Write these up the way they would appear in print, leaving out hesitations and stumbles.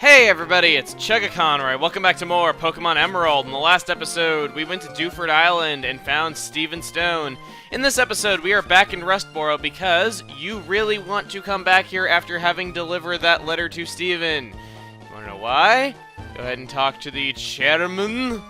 Hey everybody, it's Chugga Conroy. Welcome back to more Pokemon Emerald. In the last episode, we went to Dewford Island and found Steven Stone. In this episode, we are back in Rustboro because you really want to come back here after having delivered that letter to Steven. You wanna know why? Go ahead and talk to the chairman.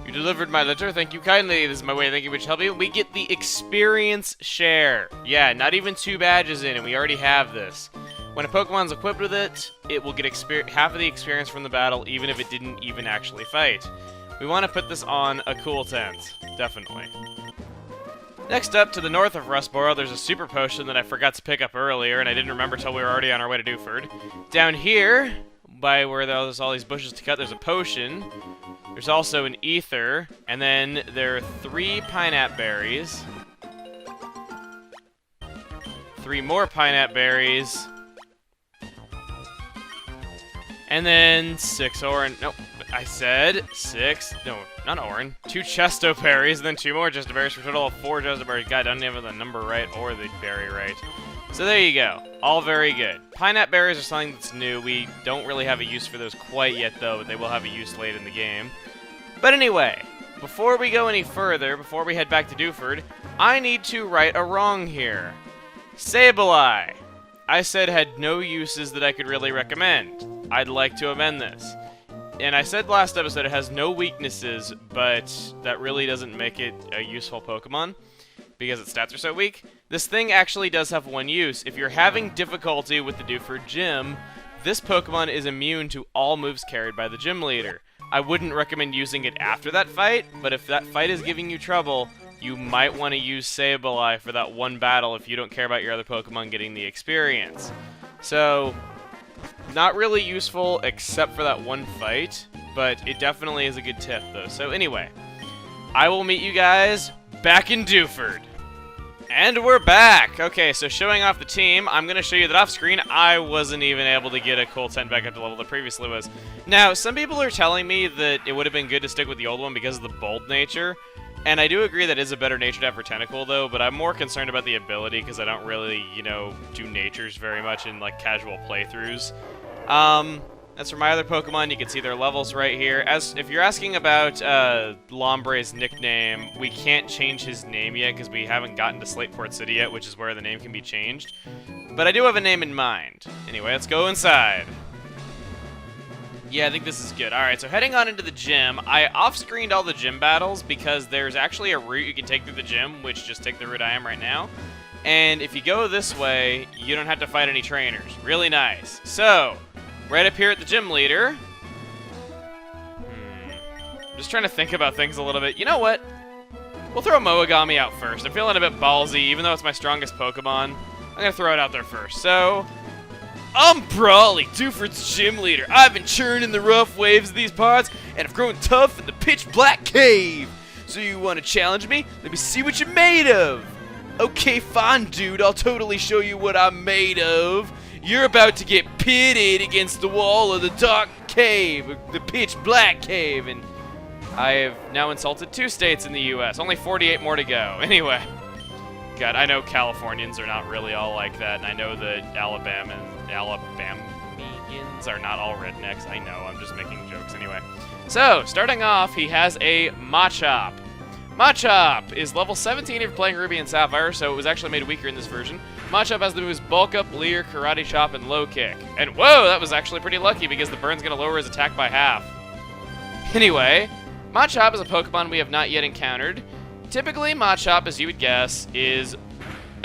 You delivered my letter, thank you kindly. This is my way of thanking you, which help you. We get the experience share. Yeah, not even 2 badges in, and we already have this. When a Pokemon's equipped with it, it will get half of the experience from the battle, even if it didn't even actually fight. We want to put this on a cool tent, definitely. Next up, to the north of Rustboro, there's a super potion that I forgot to pick up earlier, and I didn't remember till we were already on our way to Dewford. Down here, by where there's all these bushes to cut, there's a potion. There's also an ether, and then there are 3 pineapple berries. 3 more pineapple berries. And then 6 orange. Nope, I said 6. No, not orange. 2 chesto berries, and then 2 more chesto berries for a total of 4 chesto berries. God, I don't even have the number right or the berry right. So there you go. All very good. Pineapple berries are something that's new. We don't really have a use for those quite yet, though, but they will have a use late in the game. But anyway, before we go any further, before we head back to Dewford, I need to right a wrong here. Sableye, I said had no uses that I could really recommend. I'd like to amend this. And I said last episode it has no weaknesses, but that really doesn't make it a useful Pokemon because its stats are so weak. This thing actually does have one use. If you're having difficulty with the Dewford Gym, this Pokemon is immune to all moves carried by the gym leader. I wouldn't recommend using it after that fight, but if that fight is giving you trouble, you might want to use Sableye for that one battle if you don't care about your other Pokemon getting the experience. So, not really useful except for that one fight, but it definitely is a good tip though. So anyway, I will meet you guys back in Dewford. And we're back! Okay, so showing off the team, I'm going to show you that off screen I wasn't even able to get a cool 10 back up to level that previously was. Now, some people are telling me that it would have been good to stick with the old one because of the bold nature. And I do agree that is a better nature to have for Tentacle, though, but I'm more concerned about the ability because I don't really, do natures very much in, like, casual playthroughs. As for my other Pokemon, you can see their levels right here. If you're asking about Lombre's nickname, we can't change his name yet because we haven't gotten to Slateport City yet, which is where the name can be changed. But I do have a name in mind. Anyway, let's go inside. Yeah, I think this is good. Alright, so heading on into the gym, I off-screened all the gym battles because there's actually a route you can take through the gym, which just take the route I am right now. And if you go this way, you don't have to fight any trainers. Really nice. So, right up here at the gym leader. I'm just trying to think about things a little bit. You know what? We'll throw Moagami out first. I'm feeling a bit ballsy, even though it's my strongest Pokemon. I'm going to throw it out there first. So, I'm Brawly, Dewford's gym leader. I've been churning the rough waves of these parts, and I've grown tough in the pitch black cave. So you want to challenge me? Let me see what you're made of. Okay, fine, dude. I'll totally show you what I'm made of. You're about to get pitted against the wall of the dark cave, the pitch black cave, and I have now insulted 2 states in the U.S. Only 48 more to go. Anyway. God, I know Californians are not really all like that, and I know that Alabamians are not all rednecks. I know, I'm just making jokes anyway. So, starting off, he has a Machop. Machop is level 17 if you're playing Ruby and Sapphire, so it was actually made weaker in this version. Machop has the moves Bulk Up, Leer, Karate Chop, and Low Kick. And whoa, that was actually pretty lucky because the burn's going to lower his attack by half. Anyway, Machop is a Pokemon we have not yet encountered. Typically, Machop, as you would guess, is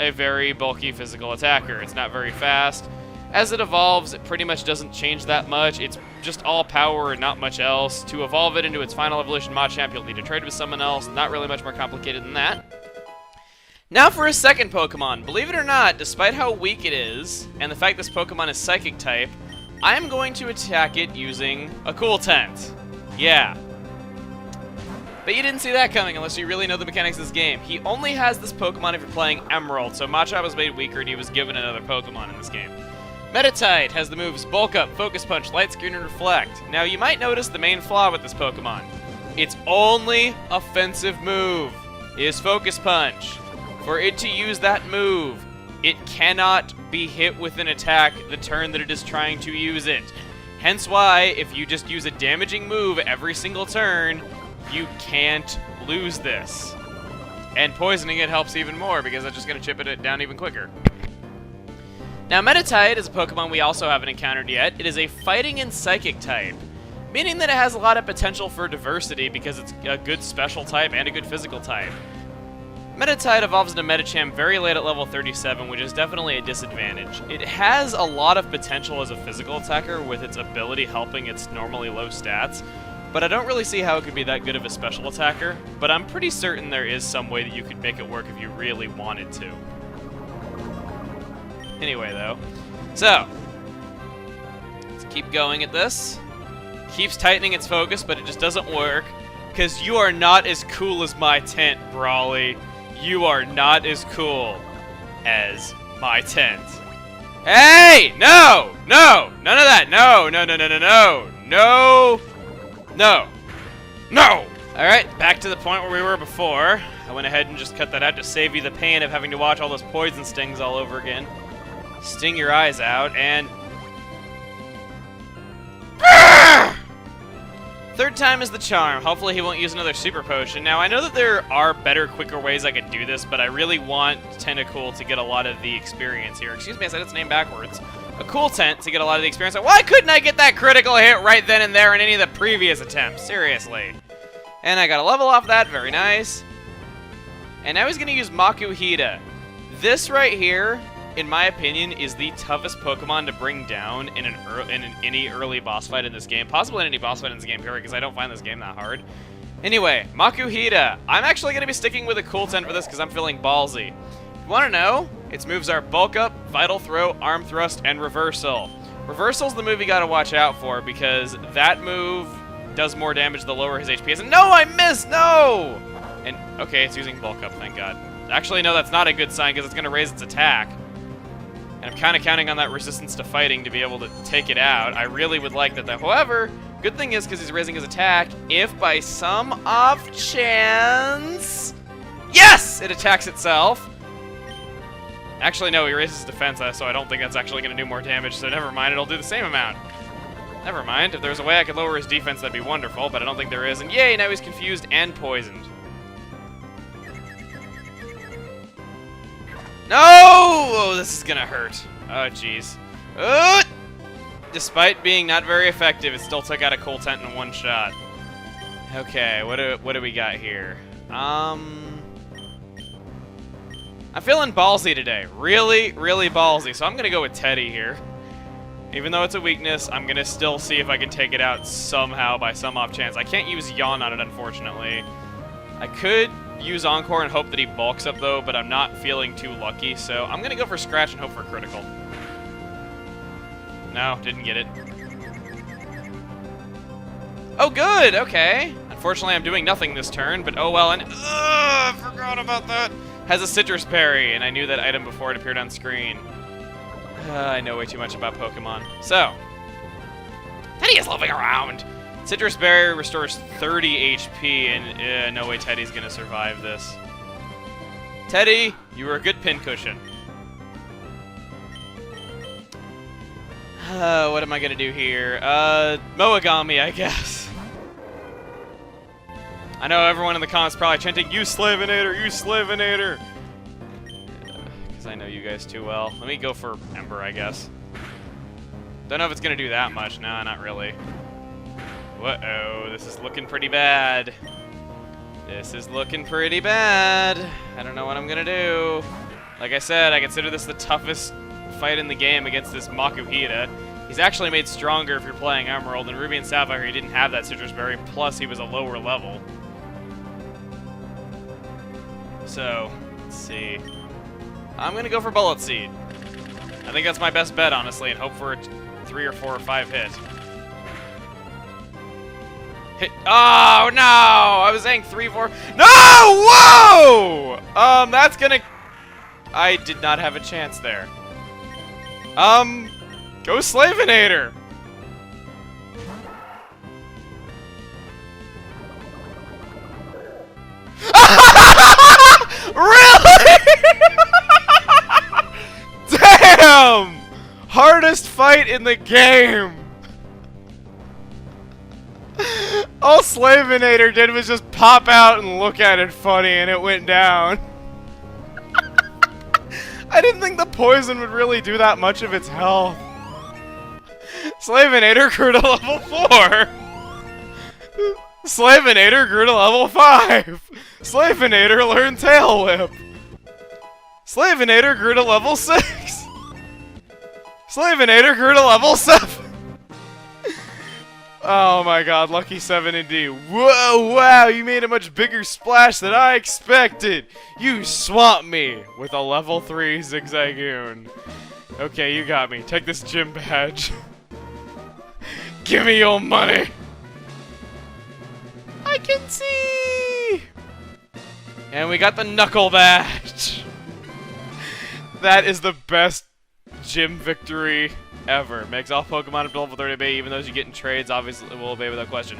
a very bulky physical attacker. It's not very fast. As it evolves, it pretty much doesn't change that much. It's just all power and not much else. To evolve it into its final evolution Machamp, you'll need to trade with someone else. Not really much more complicated than that. Now for a second Pokemon. Believe it or not, despite how weak it is, and the fact this Pokemon is Psychic type, I am going to attack it using a Cool Tent. Yeah. But you didn't see that coming unless you really know the mechanics of this game. He only has this Pokemon if you're playing Emerald, so Machop was made weaker and he was given another Pokemon in this game. Metatite has the moves Bulk Up, Focus Punch, Light Screen, and Reflect. Now you might notice the main flaw with this Pokemon. Its only offensive move is Focus Punch. For it to use that move, it cannot be hit with an attack the turn that it is trying to use it. Hence why, if you just use a damaging move every single turn, you can't lose this. And poisoning it helps even more, because that's just going to chip it down even quicker. Now, Meditite is a Pokemon we also haven't encountered yet. It is a Fighting and Psychic type, meaning that it has a lot of potential for diversity because it's a good special type and a good physical type. Meditite evolves into Medicham very late at level 37, which is definitely a disadvantage. It has a lot of potential as a physical attacker with its ability helping its normally low stats, but I don't really see how it could be that good of a special attacker, but I'm pretty certain there is some way that you could make it work if you really wanted to. Anyway, though, so, let's keep going at this. Keeps tightening its focus, but it just doesn't work, because you are not as cool as my tent, Brawly. You are not as cool as my tent. Hey! No! No! None of that! No! No, no, no, no, no! No! No! No! Alright, back to the point where we were before. I went ahead and just cut that out to save you the pain of having to watch all those poison stings all over again. Sting your eyes out, and... Third time is the charm. Hopefully he won't use another super potion. Now, I know that there are better, quicker ways I could do this, but I really want Tentacool to get a lot of the experience here. Excuse me, I said its name backwards. A cool tent to get a lot of the experience. Why couldn't I get that critical hit right then and there in any of the previous attempts? Seriously. And I got a level off that. Very nice. And now he's going to use Makuhita. This right here, in my opinion, is the toughest Pokemon to bring down in any early boss fight in this game. Possibly in any boss fight in this game, period, because I don't find this game that hard. Anyway, Makuhita. I'm actually going to be sticking with a cool tent for this because I'm feeling ballsy. You want to know? Its moves are Bulk Up, Vital Throw, Arm Thrust, and Reversal. Reversal's the move you got to watch out for because that move does more damage the lower his HP is. And no, I missed! No! And, okay, it's using Bulk Up, thank God. Actually, no, that's not a good sign because it's going to raise its attack. And I'm kind of counting on that resistance to fighting to be able to take it out. I really would like that, though. However, good thing is, because he's raising his attack, if by some off chance... Yes! It attacks itself. Actually, no, he raises his defense, so I don't think that's actually going to do more damage, so never mind, it'll do the same amount. Never mind. If there's a way I could lower his defense, that'd be wonderful, but I don't think there is. And yay, now he's confused and poisoned. No! Oh, this is gonna hurt. Oh, jeez. Despite being not very effective, it still took out a cool tent in one shot. Okay, what do we got here? I'm feeling ballsy today. Really, really ballsy. So I'm gonna go with Teddy here. Even though it's a weakness, I'm gonna still see if I can take it out somehow by some off chance. I can't use Yawn on it, unfortunately. I could use Encore and hope that he bulks up, though, but I'm not feeling too lucky, so I'm going to go for Scratch and hope for critical. No, didn't get it. Oh, good! Okay. Unfortunately, I'm doing nothing this turn, but oh well, and... I forgot about that! Has a Citrus Berry, and I knew that item before it appeared on screen. I know way too much about Pokemon. So, Teddy is loafing around! Citrus Berry restores 30 HP, and no way Teddy's gonna survive this. Teddy, you were a good pincushion. What am I gonna do here? Moagami, I guess. I know everyone in the comments probably chanting, "You Slavinator, you Slavinator!" Because I know you guys too well. Let me go for Ember, I guess. Don't know if it's gonna do that much. No, not really. Uh-oh, this is looking pretty bad. This is looking pretty bad. I don't know what I'm gonna do. Like I said, I consider this the toughest fight in the game against this Makuhita. He's actually made stronger if you're playing Emerald. In Ruby and Sapphire, he didn't have that Citrus Berry, plus he was a lower level. So, let's see. I'm gonna go for Bullet Seed. I think that's my best bet, honestly, and hope for a 3 or 4 or 5 hit. Hit. Oh, no! I was saying 3, 4... No! Whoa! That's gonna... I did not have a chance there. Go Slavinator! Really? Damn! Hardest fight in the game! All Slavinator did was just pop out and look at it funny, and it went down. I didn't think the poison would really do that much of its health. Slavinator grew to level 4. Slavinator grew to level 5. Slavinator learned Tail Whip. Slavinator grew to level 6. Slavinator grew to level 7. Oh my god, lucky 7 indeed. Whoa, wow, you made a much bigger splash than I expected. You swamped me with a level 3 Zigzagoon. Okay, you got me. Take this gym badge. Give me your money. I can see. And we got the Knuckle badge. That is the best gym victory ever. Makes all Pokemon up to level 30 obey, even those you get in trades obviously will obey without question.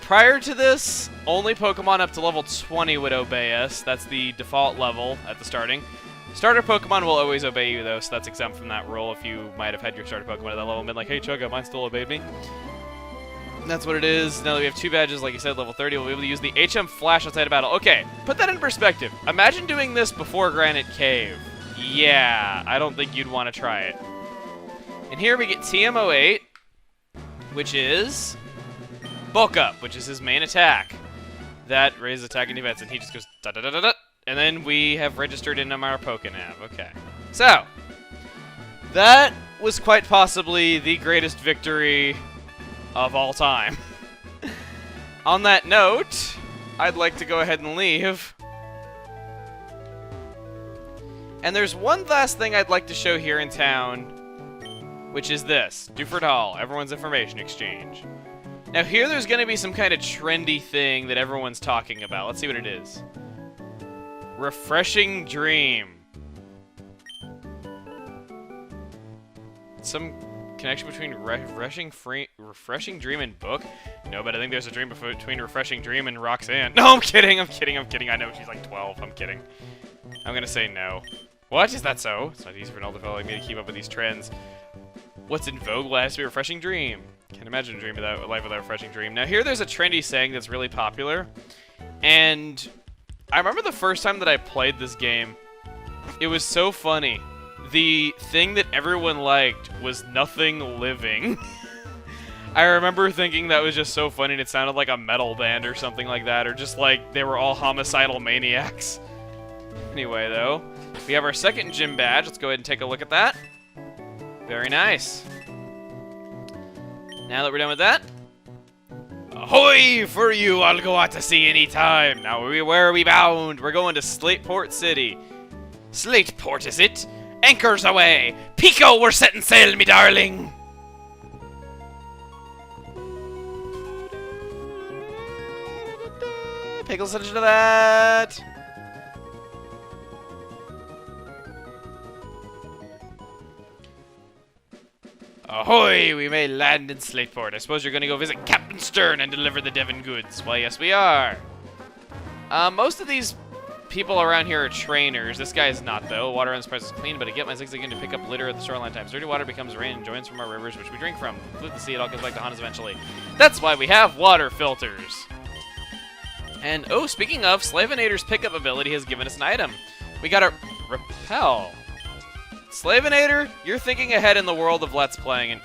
Prior to this, only Pokemon up to level 20 would obey us. That's the default level at the starting. Starter Pokemon will always obey you though, so that's exempt from that rule if you might have had your starter Pokemon at that level and been like, hey Chugga, mine still obeyed me. And that's what it is. Now that we have 2 badges, like you said, level 30, we'll be able to use the HM Flash outside of battle. Okay, put that in perspective. Imagine doing this before Granite Cave. Yeah, I don't think you'd want to try it. And here we get TM08, which is Bulk Up, which is his main attack. That raises attack and defense, and he just goes da-da-da-da-da. And then we have registered in our Pokénav. Okay. So, that was quite possibly the greatest victory of all time. On that note, I'd like to go ahead and leave. And there's one last thing I'd like to show here in town, which is this. Dewford Hall, everyone's information exchange. Now here there's going to be some kind of trendy thing that everyone's talking about. Let's see what it is. Refreshing Dream. Some connection between Refreshing Dream and book? No, but I think there's a dream between Refreshing Dream and Roxanne. No, I'm kidding, I'm kidding, I'm kidding. I know she's like 12, I'm kidding. I'm gonna say no. What? Is that so? It's not easy for an older fellow like me to keep up with these trends. What's in vogue? Well, it has to be Refreshing Dream. Can't imagine a life without a Refreshing Dream. Now here there's a trendy saying that's really popular. And I remember the first time that I played this game, it was so funny. The thing that everyone liked was nothing living. I remember thinking that was just so funny, and it sounded like a metal band or something like that, or just like they were all homicidal maniacs. Anyway, though, we have our second gym badge. Let's go ahead and take a look at that. Very nice. Now that we're done with that, ahoy for you! I'll go out to sea anytime. Now, where are we bound? We're going to Slateport City. Slateport, is it? Anchors away! Pico, we're setting sail, me darling! Pay close attention to that! Ahoy! We may land in Slateport. I suppose you're gonna go visit Captain Stern and deliver the Devon goods. Why, yes, we are. Most of these people around here are trainers. This guy is not, though. Water on this place is clean, but I get my zigzag to pick up litter at the shoreline times. Dirty water becomes rain and joins from our rivers, which we drink from. Pollute the sea, it all comes back to haunt us eventually. That's why we have water filters. And, oh, speaking of, Slavinator's pickup ability has given us an item. We got a Repel. Slavinator, you're thinking ahead in the world of Let's Playing, and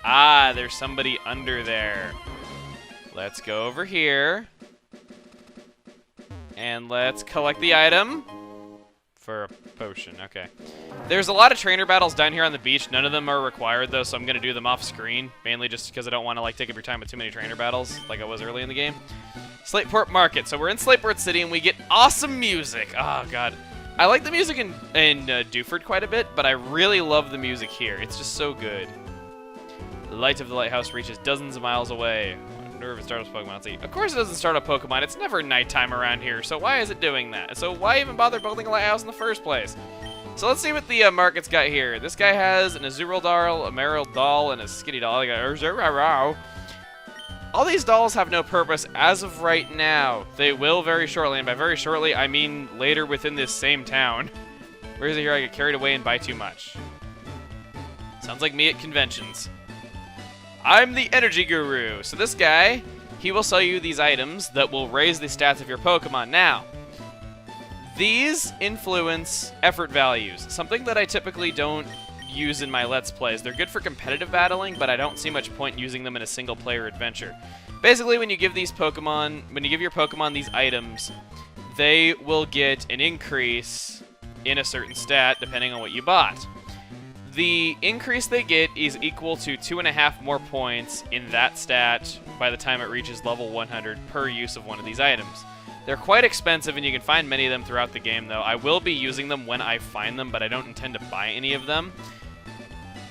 ah, there's somebody under there. Let's go over here. And let's collect the item for a potion. Okay. There's a lot of trainer battles down here on the beach. None of them are required, though, so I'm going to do them off screen. Mainly just because I don't want to like take up your time with too many trainer battles like I was early in the game. Slateport Market. So we're in Slateport City, and we get awesome music. Oh, God. I like the music in Dewford quite a bit, but I really love the music here. It's just so good. The light of the lighthouse reaches dozens of miles away. I wonder if it starts Pokemon. Let's see. Of course it doesn't start a Pokemon. It's never nighttime around here, so why is it doing that? So why even bother building a lighthouse in the first place? So let's see what the market's got here. This guy has an Azurill doll, a Marill doll, and a Skitty doll. All these dolls have no purpose as of right now. They will very shortly, and by very shortly, I mean later within this same town. Where is it here? I get carried away and buy too much. Sounds like me at conventions. I'm the energy guru. So this guy, he will sell you these items that will raise the stats of your Pokemon. Now, these influence effort values, something that I typically don't use in my Let's Plays. They're good for competitive battling, but I don't see much point in using them in a single-player adventure. Basically, when you give your Pokemon these items, they will get an increase in a certain stat depending on what you bought. The increase they get is equal to 2.5 more points in that stat by the time it reaches level 100 per use of one of these items. They're quite expensive, and you can find many of them throughout the game, though. I will be using them when I find them, but I don't intend to buy any of them.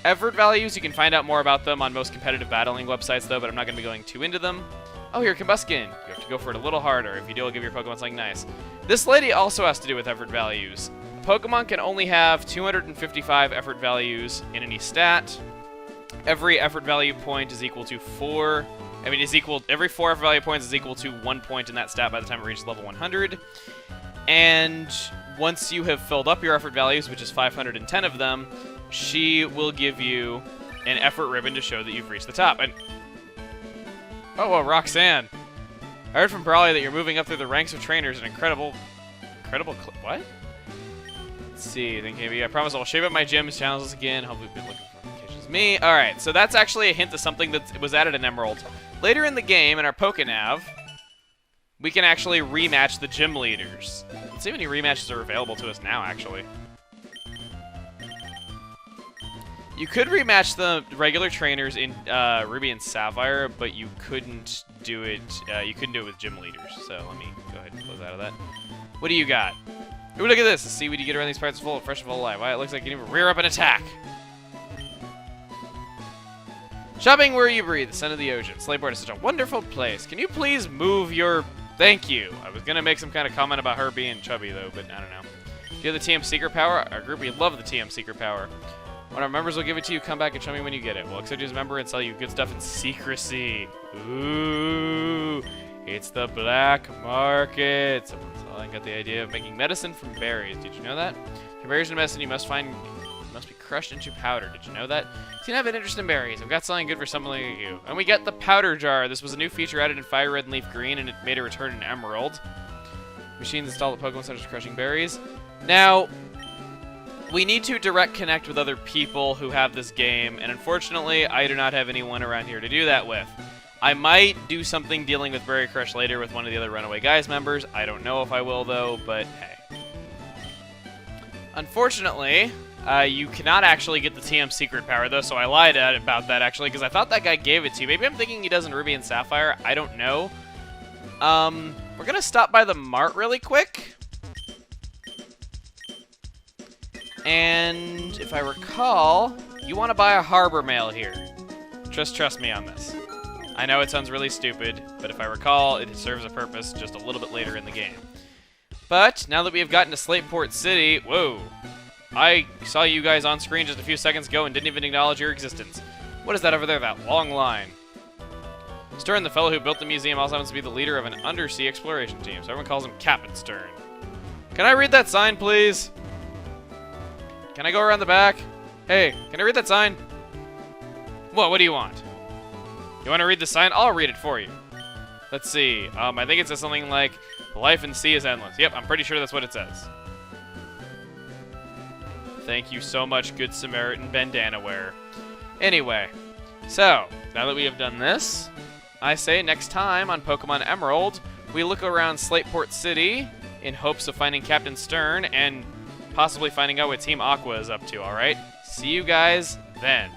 Effort values, you can find out more about them on most competitive battling websites, though, but I'm not going to be going too into them. Oh, here, Combuskin. You have to go for it a little harder. If you do, I'll give your Pokemon something nice. This lady also has to do with effort values. Pokemon can only have 255 effort values in any stat. Every effort value point is equal to every 4 effort value points is equal to 1 point in that stat by the time it reaches level 100. And once you have filled up your effort values, which is 510 of them, she will give you an effort ribbon to show that you've reached the top. And oh, well, Roxanne. I heard from Brawley that you're moving up through the ranks of trainers. An incredible what? Let's see. I promise I'll shape up my gym's channels again. Hopefully we'll be looking for notifications. Me. All right. So that's actually a hint of something that was added in Emerald. Later in the game, in our Pokénav, we can actually rematch the gym leaders. Let's see how many rematches are available to us now, actually. You could rematch the regular trainers in Ruby and Sapphire, but you couldn't do it. You couldn't do it with gym leaders. So let me go ahead and close out of that. What do you got? Ooh, look at this. The seaweed you get around these parts is full of fresh and full of life. Wow, it looks like you can even rear up and attack. Shopping where you breathe, the scent of the ocean. Slateboard is such a wonderful place. Can you please move your... Thank you. I was going to make some kind of comment about her being chubby, though, but I don't know. Do you have the TM Secret Power? Our group, we love the TM Secret Power. One of our members will give it to you. Come back and show me when you get it. We'll accept you as a member and sell you good stuff in secrecy. Ooh, it's the black market. Someone's got the idea of making medicine from berries. Did you know that? For berries and medicine, you must be crushed into powder. Did you know that? So you have an interest in berries. I've got something good for someone like you. And we get the powder jar. This was a new feature added in Fire Red and Leaf Green, and it made a return in Emerald. Machines installed at Pokemon Centers crushing berries. Now, we need to direct connect with other people who have this game, and unfortunately, I do not have anyone around here to do that with. I might do something dealing with Berry Crush later with one of the other Runaway Guys members. I don't know if I will, though, but hey. Unfortunately, you cannot actually get the TM Secret Power, though, so I lied about that, actually, because I thought that guy gave it to you. Maybe I'm thinking he does in Ruby and Sapphire. I don't know. We're going to stop by the mart really quick. And if I recall, you want to buy a harbor mail here. Just trust me on this. I know it sounds really stupid, but if I recall, it serves a purpose just a little bit later in the game. But now that we have gotten to Slateport City, whoa, I saw you guys on screen just a few seconds ago and didn't even acknowledge your existence. What is that over there, that long line? Stern, the fellow who built the museum, also happens to be the leader of an undersea exploration team, so everyone calls him Captain Stern. Can I read that sign, please? Can I go around the back? Hey, can I read that sign? What do you want? You want to read the sign? I'll read it for you. Let's see. I think it says something like, life in sea is endless. Yep, I'm pretty sure that's what it says. Thank you so much, Good Samaritan bandana wearer. Anyway, so, now that we have done this, I say next time on Pokemon Emerald, we look around Slateport City in hopes of finding Captain Stern and possibly finding out what Team Aqua is up to, alright? See you guys then.